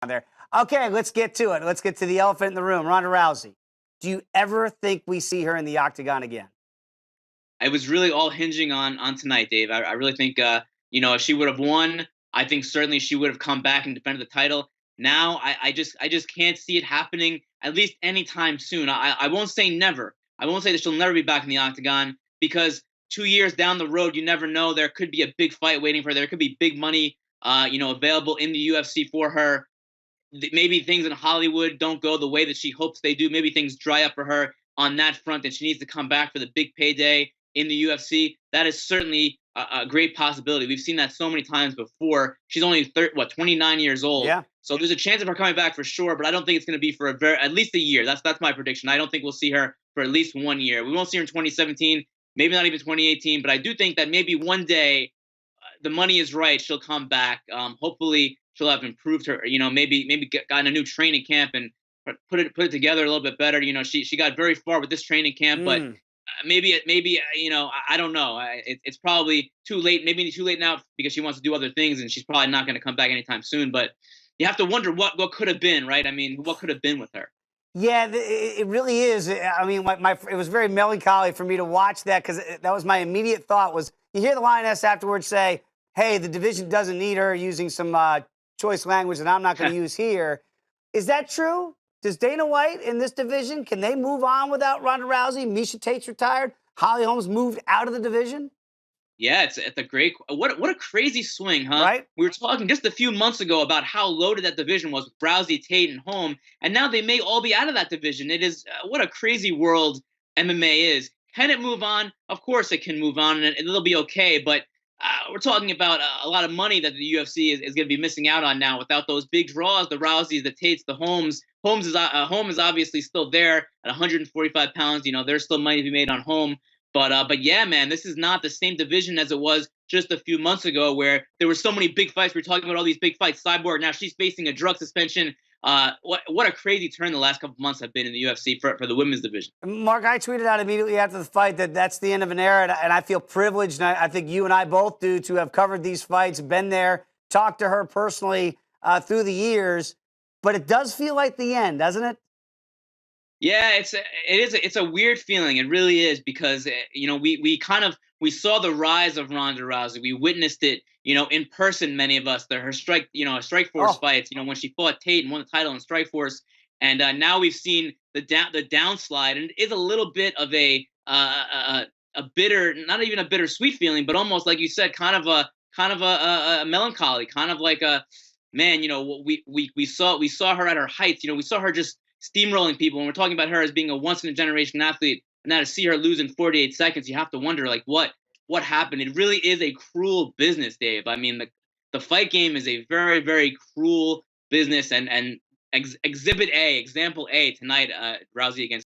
there. Okay, let's get to it. Let's get to the elephant in the room, Ronda Rousey. Do you ever think we see her in the octagon again? It was really all hinging on tonight, Dave. I really think if she would have won, I think certainly she would have come back and defended the title. Now I just can't see it happening at least anytime soon. I won't say never. I won't say that she'll never be back in the octagon because 2 years down the road, you never know. There could be a big fight waiting for her. There could be big money available in the UFC for her. Maybe things in Hollywood don't go the way that she hopes they do. Maybe things dry up for her on that front, and she needs to come back for the big payday in the UFC. That is certainly a great possibility. We've seen that so many times before. She's only 29 years old. Yeah. So there's a chance of her coming back for sure, but I don't think it's going to be for at least a year. That's my prediction. I don't think we'll see her for at least 1 year. We won't see her in 2017, maybe not even 2018, but I do think that maybe one day the money is right, she'll come back. Hopefully, she'll have improved her. Maybe gotten a new training camp and put it together a little bit better. She got very far with this training camp, but maybe I don't know. It's probably too late. Maybe too late now because she wants to do other things, and she's probably not going to come back anytime soon. But you have to wonder what could have been, right? I mean, what could have been with her? Yeah, it really is. I mean, it was very melancholy for me to watch that because that was my immediate thought was you hear the Lioness afterwards say, hey, the division doesn't need her, using some choice language that I'm not going to use here. Is that true? Does Dana White in this division, can they move on without Ronda Rousey? Miesha Tate's retired. Holly Holmes moved out of the division. Yeah, it's a great what a crazy swing, huh? Right? We were talking just a few months ago about how loaded that division was with Rousey, Tate, and Holm, and now they may all be out of that division. It is what a crazy world MMA is. Can it move on? Of course, it can move on, and it'll be okay. But we're talking about a lot of money that the UFC is going to be missing out on now without those big draws, the Rouseys, the Tates, the Holmes. Holmes is obviously still there at 145 pounds. There's still money to be made on Holm. But yeah, man, this is not the same division as it was just a few months ago, where there were so many big fights. We were talking about all these big fights. Cyborg, now she's facing a drug suspension. What a crazy turn the last couple of months have been in the UFC for the women's division. Mark, I tweeted out immediately after the fight that that's the end of an era, and I feel privileged, and I think you and I both do, to have covered these fights, been there, talked to her personally through the years. But it does feel like the end, doesn't it? Yeah, it's a weird feeling. It really is because we saw the rise of Ronda Rousey. We witnessed it, in person. Many of us, her Strikeforce fights. When she fought Tate and won the title in Strikeforce, and now we've seen the downslide, and it is a little bit of a bitter, not even a bittersweet feeling, but almost like you said, kind of a melancholy, kind of like a man. We saw her at her heights. We saw her just steamrolling people, and we're talking about her as being a once in a generation athlete, and now to see her lose in 48 seconds, you have to wonder like what happened. It really is a cruel business, Dave. I mean, the fight game is a very, very cruel business, and example A tonight, Rousey against